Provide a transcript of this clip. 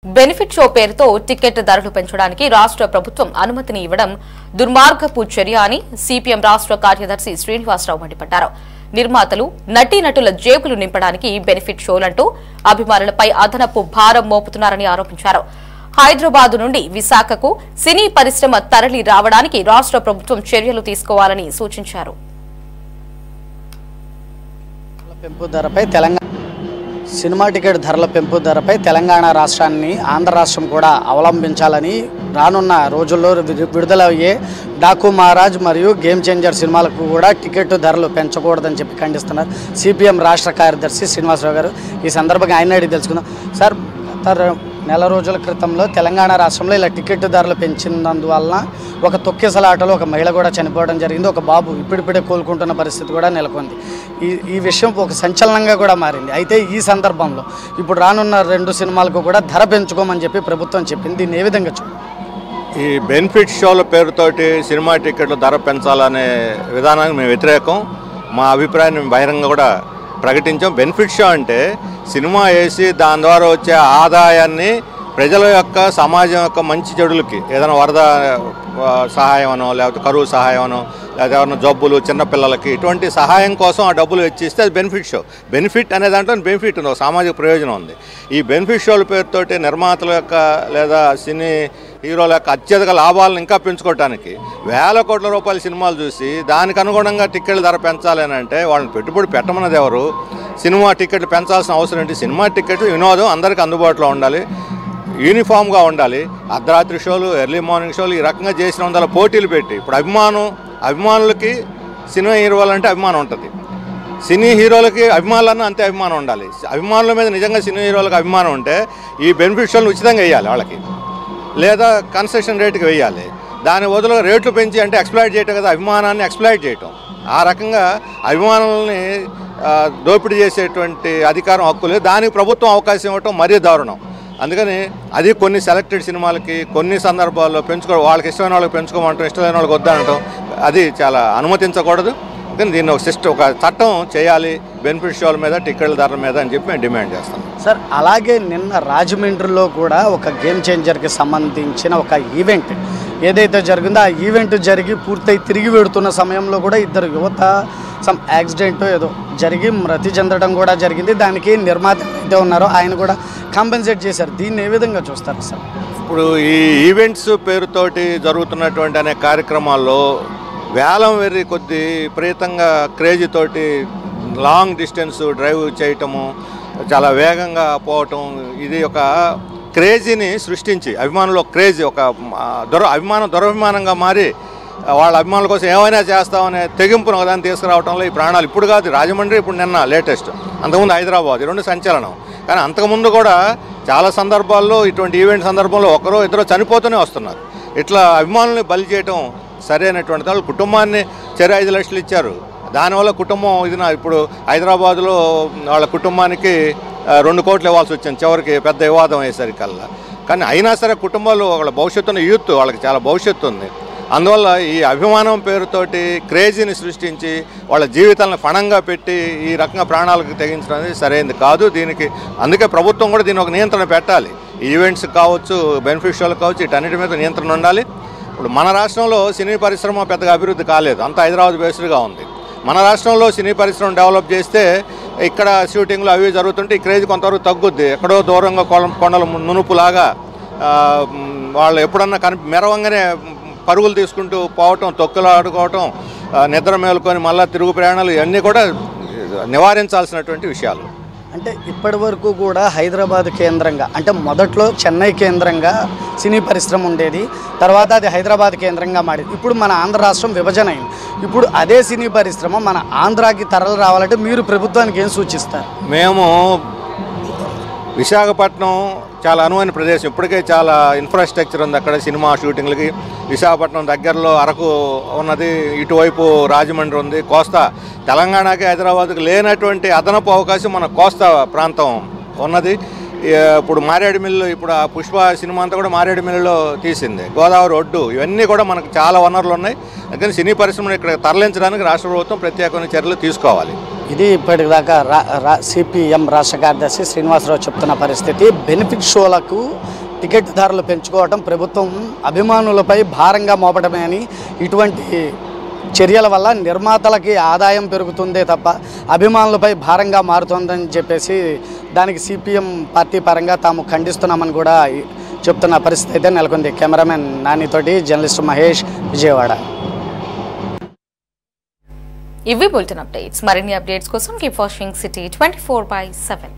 Benefit show పేరుతో ticket ధరలు పెంచడానికి రాష్ట్ర ప్రభుత్వం అనుమతిని ఇవ్వడం దుర్మార్గపు చర్య అని సిపిఎం రాష్ట్ర కార్యదర్శి శ్రీనివాసరావు మండిపడ్డారు. నిర్మాతలు నటీనటుల జేబులు నింపడానికి బెనిఫిట్ షోలంటూ అభిమానులపై అదనపు భారం మోపుతున్నారని ఆరోపించారు. హైదరాబాద్ నుండి విశాఖకు సినీ పరిశ్రమ తరలి రావడానికి రాష్ట్ర ప్రభుత్వం చర్యలు తీసుకోవాలని సూచించారు. సినిమా టికెట్ ధరల పెంపు ధరపై తెలంగాణ రాష్ట్రాన్ని ఆంధ్ర రాష్ట్రం కూడా అవలంబించాలని రానున్న రోజుల్లో విడుదలయ్యే డాకు మహారాజ్ మరియు గేమ్ చేంజర్ సినిమాలకు కూడా టికెట్ ధరలు పెంచకూడదని చెప్పి ఖండిస్తున్నారు సిపిఎం రాష్ట్ర కార్యదర్శి శ్రీనివాసరావు గారు. ఈ సందర్భంగా ఆయన అడిగి తెలుసుకుందాం. సార్, నెల రోజుల క్రితంలో తెలంగాణ రాష్ట్రంలో ఇలా టికెట్ ధరలు పెంచినందువలన ఒక తొక్కేసలాటలో ఒక మహిళ కూడా చనిపోవడం జరిగింది. ఒక బాబు ఇప్పుడిప్పుడే కోలుకుంటున్న పరిస్థితి కూడా నెలకొంది. ఈ విషయం ఒక సంచలనంగా కూడా మారింది. అయితే ఈ సందర్భంలో ఇప్పుడు రానున్న 2 సినిమాలకు కూడా ధర పెంచుకోమని చెప్పి ప్రభుత్వం చెప్పింది. దీన్ని ఏ విధంగా చూడండి? ఈ బెనిఫిట్ షోల పేరుతోటి సినిమా టికెట్ల ధర పెంచాలనే విధానానికి మేము వ్యతిరేకం. మా అభిప్రాయాన్ని బహిరంగంగా కూడా ప్రకటించాం. బెనిఫిట్ షో అంటే సినిమా వేసి దాని ద్వారా వచ్చే ఆదాయాన్ని ప్రజల యొక్క సమాజం యొక్క మంచి చెడులకి ఏదైనా వరద సహాయం అనో లేకపోతే కరువు సహాయం అనో లేకపోతే ఎవరైనా జబ్బులు చిన్నపిల్లలకి ఇటువంటి సహాయం కోసం ఆ డబ్బులు వెచ్చిస్తే అది బెనిఫిట్ షో. బెనిఫిట్ అనే దాంట్లో బెనిఫిట్ ఉంది, సామాజిక ప్రయోజనం ఉంది. ఈ బెనిఫిట్ షోల పేరుతోటి నిర్మాతల యొక్క లేదా సినీ హీరోల యొక్క అత్యధిక లాభాలను ఇంకా పెంచుకోవడానికి వేల కోట్ల రూపాయల సినిమాలు చూసి దానికి అనుగుణంగా టికెట్ల ధర పెంచాలి అని అంటే వాళ్ళని పెట్టుబడి పెట్టమన్నది ఎవరు? సినిమా టికెట్లు పెంచాల్సిన అవసరం ఏంటి? సినిమా టికెట్లు వినోదం అందరికీ అందుబాటులో ఉండాలి, యూనిఫామ్గా ఉండాలి. అర్ధరాత్రి షోలు, ఎర్లీ మార్నింగ్ షోలు ఈ రకంగా చేసిన వందల పోటీలు పెట్టి ఇప్పుడు అభిమానులకి సినిమా హీరోలంటే అభిమానం ఉంటుంది, సినీ హీరోలకి అభిమానులన్నా అంతే అభిమానం ఉండాలి. అభిమానుల మీద నిజంగా సినీ హీరోలకు అభిమానం ఉంటే ఈ బెనిఫిట్ షోలను ఉచితంగా వేయాలి వాళ్ళకి, లేదా కన్సెషన్ రేటుకి వేయాలి. దాని బదులుగా రేట్లు పెంచి అంటే ఎక్స్ప్లాయిట్ చేయటం కదా, అభిమానాన్ని ఎక్స్ప్లాయిట్ చేయటం. ఆ రకంగా అభిమానుల్ని దోపిడీ చేసేటువంటి అధికారం హక్కు లేదు. దానికి ప్రభుత్వం అవకాశం ఇవ్వటం మరీ దారుణం. అందుకని అది కొన్ని సెలెక్టెడ్ సినిమాలకి కొన్ని సందర్భాల్లో వాళ్ళకి ఇష్టమైన వాళ్ళకి పెంచుకోమంటాం, ఇష్టమైన వాళ్ళకి వద్దనటం అది చాలా అనుమతించకూడదు. కానీ దీన్ని ఒక చట్టం చేయాలి బెనిఫిట్ షోల మీద టికెట్ల ధరల మీద అని చెప్పి మేము డిమాండ్ చేస్తాం. సార్, అలాగే నిన్న రాజమండ్రిలో కూడా ఒక గేమ్ చేంజర్కి సంబంధించిన ఒక ఈవెంట్ ఏదైతే జరిగిందో ఆ ఈవెంట్ జరిగి పూర్తయి తిరిగి వెడుతున్న సమయంలో కూడా 2 యువత సమ్ యాక్సిడెంట్ ఏదో జరిగి మృతి చెందడం కూడా జరిగింది. దానికి నిర్మాత అయితే ఉన్నారో ఆయన కూడా కాంపెన్సేట్ చేశారు. దీన్ని ఏ విధంగా చూస్తారు సార్? ఇప్పుడు ఈ ఈవెంట్స్ పేరుతోటి జరుగుతున్నటువంటి అనే కార్యక్రమాల్లో వేలం వెర్రి కొద్ది విపరీతంగా క్రేజీ తోటి లాంగ్ డిస్టెన్స్ డ్రైవ్ చేయటము, చాలా వేగంగా పోవటం, ఇది ఒక క్రేజీని సృష్టించి అభిమానులు క్రేజీ ఒక దురభిమానంగా మారి వాళ్ళ అభిమానుల కోసం ఏమైనా చేస్తామనే తెగింపును ఒకదాన్ని తీసుకురావడంలో ఈ ప్రాణాలు ఇప్పుడు కాదు, రాజమండ్రి ఇప్పుడు నిన్న లేటెస్ట్, అంతకుముందు హైదరాబాద్, ఈ 2 సంచలనం. కానీ అంతకుముందు కూడా చాలా సందర్భాల్లో ఇటువంటి ఈవెంట్ సందర్భంలో 1-2 చనిపోతూనే వస్తున్నారు. ఇట్లా అభిమానుల్ని బలి చేయటం సరైనటువంటి వాళ్ళు. కుటుంబాన్ని 5 లక్షలు ఇచ్చారు, దానివల్ల కుటుంబం ఇప్పుడు హైదరాబాద్లో వాళ్ళ కుటుంబానికి 2 కోట్లు ఇవ్వాల్సి వచ్చింది చివరికి పెద్ద వివాదం అయ్యేసరికల్లా. కానీ అయినా సరే కుటుంబాలు వాళ్ళ భవిష్యత్తున్న యూత్ వాళ్ళకి చాలా భవిష్యత్తు ఉంది. అందువల్ల ఈ అభిమానం పేరుతోటి క్రేజీని సృష్టించి వాళ్ళ జీవితాలను ఫణంగా పెట్టి ఈ రకంగా ప్రాణాలకు తెగించడం అనేది సరైనది కాదు. అందుకే ప్రభుత్వం కూడా దీని ఒక నియంత్రణ పెట్టాలి. ఈవెంట్స్ కావచ్చు, బెనిఫిట్ షోలు కావచ్చు, వీటన్నిటి మీద నియంత్రణ ఉండాలి. ఇప్పుడు మన రాష్ట్రంలో సినీ పరిశ్రమ పెద్దగా అభివృద్ధి కాలేదు, అంతా హైదరాబాద్ బేస్డ్గా ఉంది. మన రాష్ట్రంలో సినీ పరిశ్రమ డెవలప్ చేస్తే ఇక్కడ షూటింగ్లు అవి జరుగుతుంటే ఈ క్రేజ్ కొంతవరకు తగ్గుద్ది. ఎక్కడో దూరంగా కొండల నునుపులాగా వాళ్ళు ఎప్పుడన్నా మెరవంగానే పరుగులు తీసుకుంటూ పోవటం, తొక్కులు ఆడుకోవటం, నిద్ర మేలుకొని మళ్ళీ తిరుగు ప్రయాణాలు ఇవన్నీ కూడా నివారించాల్సినటువంటి విషయాలు. అంటే ఇప్పటి వరకు కూడా హైదరాబాద్ కేంద్రంగా, అంటే మొదట్లో చెన్నై కేంద్రంగా సినీ పరిశ్రమ ఉండేది, తర్వాత అది హైదరాబాద్ కేంద్రంగా మారింది. ఇప్పుడు మన ఆంధ్ర రాష్ట్రం విభజన అయింది. ఇప్పుడు అదే సినీ పరిశ్రమ మన ఆంధ్రాకి తరలి రావాలంటే మీరు ప్రభుత్వానికి ఏం సూచిస్తారు? మేము విశాఖపట్నం చాలా అనువైన ప్రదేశం, ఇప్పటికే చాలా ఇన్ఫ్రాస్ట్రక్చర్ ఉంది అక్కడ సినిమా షూటింగ్లకి. విశాఖపట్నం దగ్గరలో అరకు ఉన్నది, ఇటువైపు రాజమండ్రి ఉంది, కోస్తా తెలంగాణకి హైదరాబాద్కి లేనటువంటి అదనపు అవకాశం మన కోస్తా ప్రాంతం ఉన్నది. ఇప్పుడు మారేడుమిల్లు, ఇప్పుడు ఆ పుష్ప సినిమా అంతా కూడా మారేడుమిల్లులో తీసింది, గోదావరి ఒడ్డు, ఇవన్నీ కూడా మనకు చాలా వనరులు ఉన్నాయి. అందుకని సినీ పరిశ్రమను ఇక్కడ తరలించడానికి రాష్ట్ర ప్రభుత్వం ప్రత్యేకమైన చర్యలు తీసుకోవాలి. ఇది ఇప్పటిదాకా సిపిఎం రాష్ట్ర కార్యదర్శి శ్రీనివాసరావు చెప్తున్న పరిస్థితి. బెనిఫిట్ షోలకు టికెట్ ధరలు పెంచుకోవటం ప్రభుత్వం అభిమానులపై భారంగా మోపడమే అని, ఇటువంటి చర్యల వల్ల నిర్మాతలకి ఆదాయం పెరుగుతుందే తప్ప అభిమానులపై భారంగా మారుతుందని చెప్పేసి దానికి సిపిఎం పార్టీ పరంగా తాము ఖండిస్తున్నామని కూడా చెప్తున్న పరిస్థితి అయితే నెలకొంది. కెమెరామెన్ నానితోటి జర్నలిస్ట్ మహేష్, విజయవాడ. ఇవి బులెటిన్ అప్డేట్స్. మరిన్ని అప్డేట్స్ కోసం కీప్ వాచింగ్ సిటీ 24/7.